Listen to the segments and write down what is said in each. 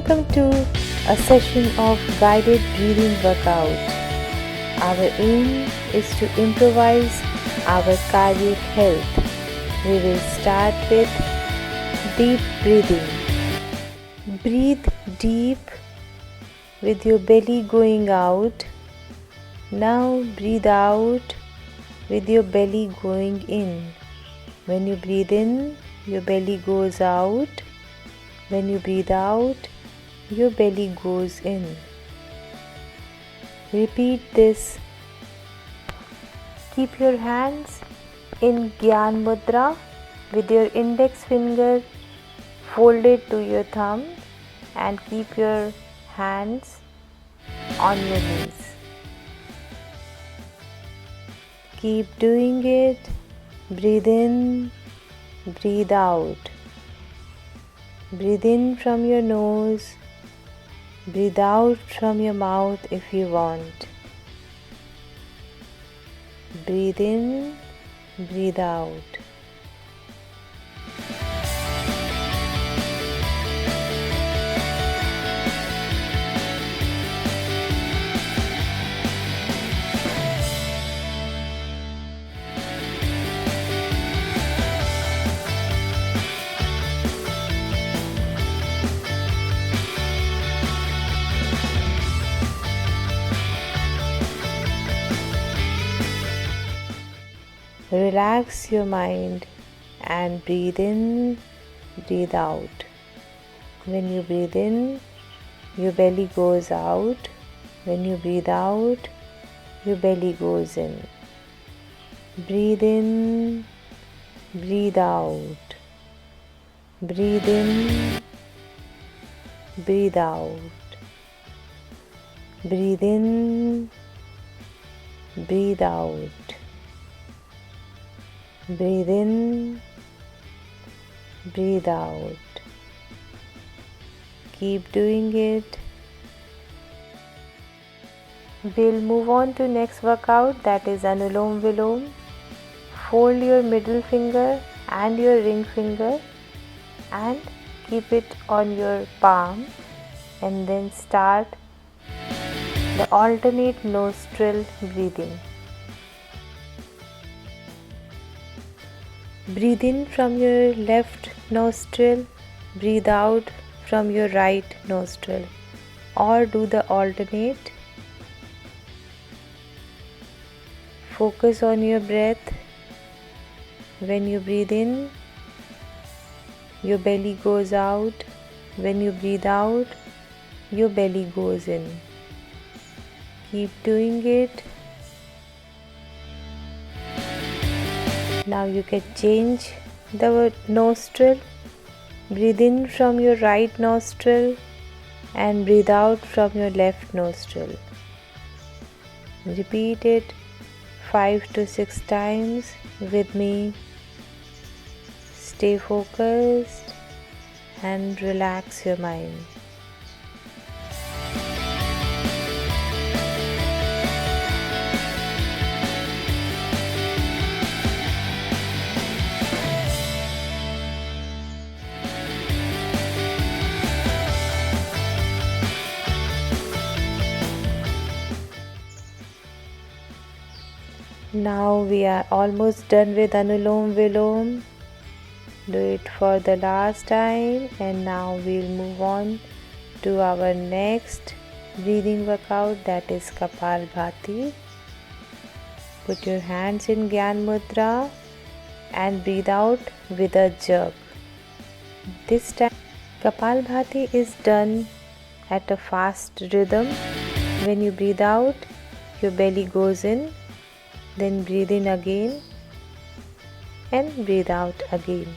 Welcome to a session of guided breathing workout. Our aim is to improvise our cardiac health. We will start with deep breathing. Breathe deep with your belly going out. Now breathe out with your belly going in. When you breathe in, your belly goes out. When you breathe out, your belly goes in. Repeat this. Keep your hands in Gyan Mudra with your index finger folded to your thumb and keep your hands on your knees. Keep doing it. Breathe in, breathe out. Breathe in from your nose, breathe out from your mouth if you want. Breathe in, breathe out. Relax your mind and breathe in, breathe out. When you breathe in, your belly goes out. When you breathe out, your belly goes in. Breathe in, breathe out. Breathe in, breathe out. Breathe in, breathe out. Breathe in, breathe out. Keep doing it. We'll move on to next workout, that is Anulom Vilom. Fold your middle finger and your ring finger and keep it on your palm and then start the alternate nostril breathing. Breathe in from your left nostril, breathe out from your right nostril, or do the alternate. Focus on your breath. When you breathe in, your belly goes out. When you breathe out, your belly goes in. Keep doing it. Now you can change the nostril. Breathe in from your right nostril and breathe out from your left nostril. Repeat it 5 to 6 times with me. Stay focused and relax your mind. Now we are almost done with Anulom Vilom. Do it for the last time, and now we'll move on to our next breathing workout, that is Kapalbhati. Put your hands in Gyan Mudra and breathe out with a jerk. This time Kapalbhati is done at a fast rhythm. When you breathe out, your belly goes in. Then breathe in again and breathe out again.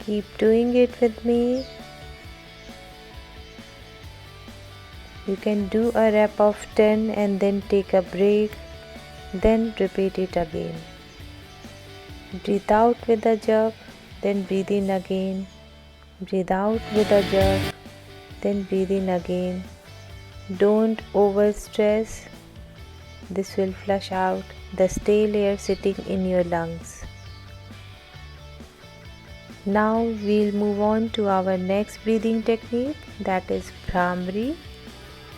Keep doing it with me. You can do a rep of 10 and then take a break, then repeat it again. Breathe out with a jerk, then breathe in again. Breathe out with a jerk, then breathe in again. Don't overstress. This will flush out the stale air sitting in your lungs. Now we'll move on to our next breathing technique, that is Bhramari.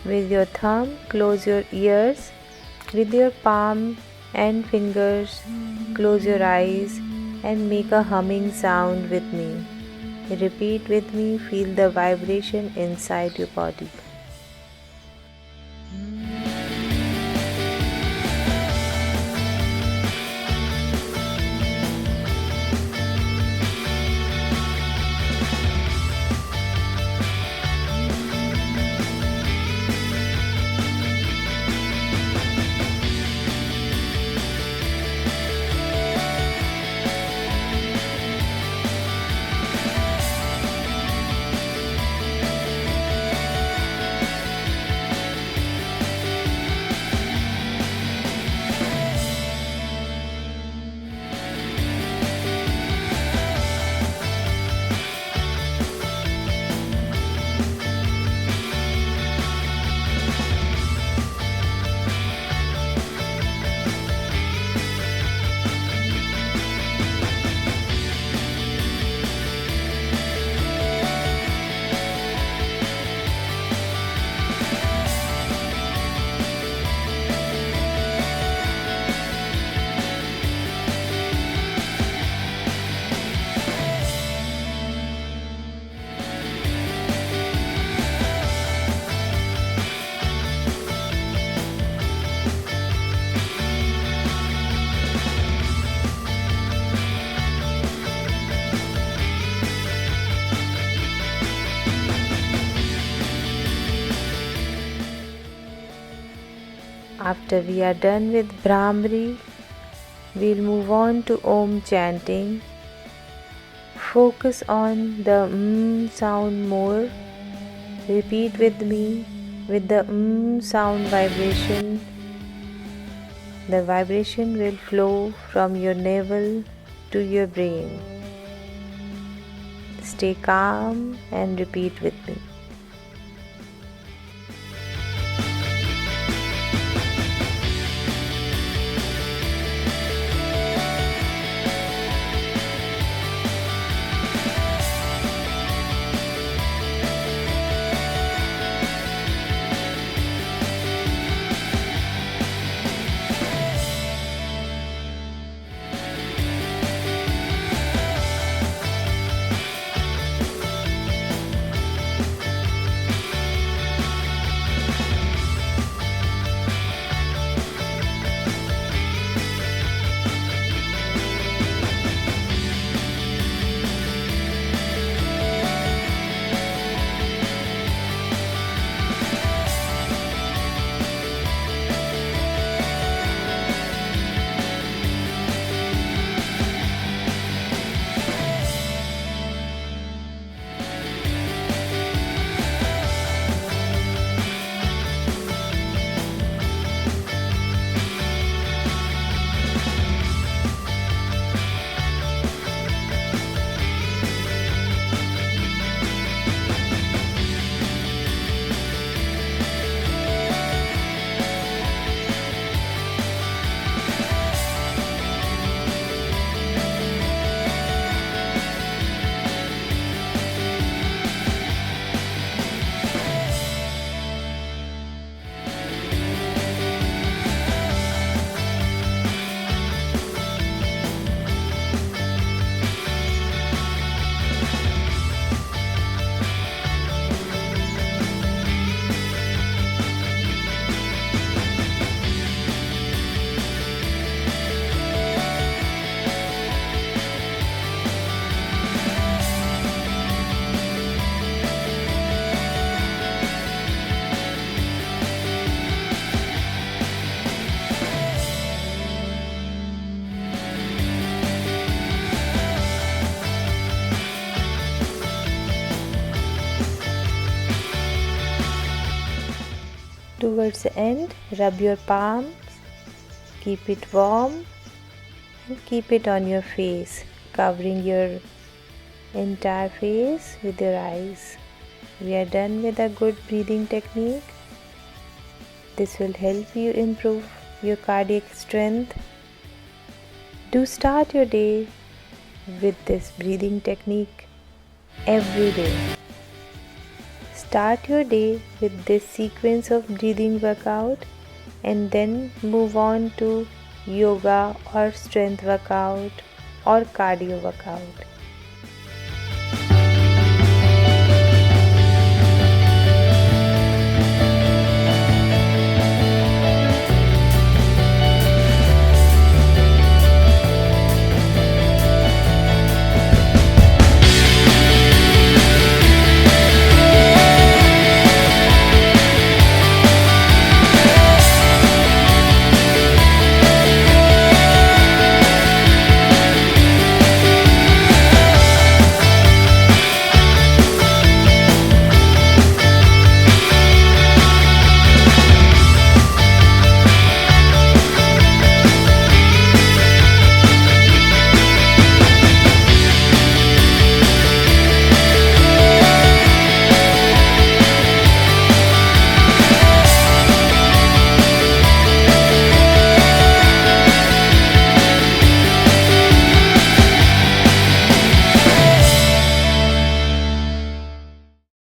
With your thumb, close your ears. With your palm and fingers, close your eyes and make a humming sound with me. Repeat with me, feel the vibration inside your body. After we are done with Bhramari, we'll move on to Om chanting. Focus on the sound more. Repeat with me with the sound vibration. The vibration will flow from your navel to your brain. Stay calm and repeat with me. Towards the end, rub your palms, keep it warm and keep it on your face, covering your entire face with your eyes. We are done with a good breathing technique. This will help you improve your cardiac strength. Do start your day with this breathing technique every day. Start your day with this sequence of breathing workout and then move on to yoga or strength workout or cardio workout.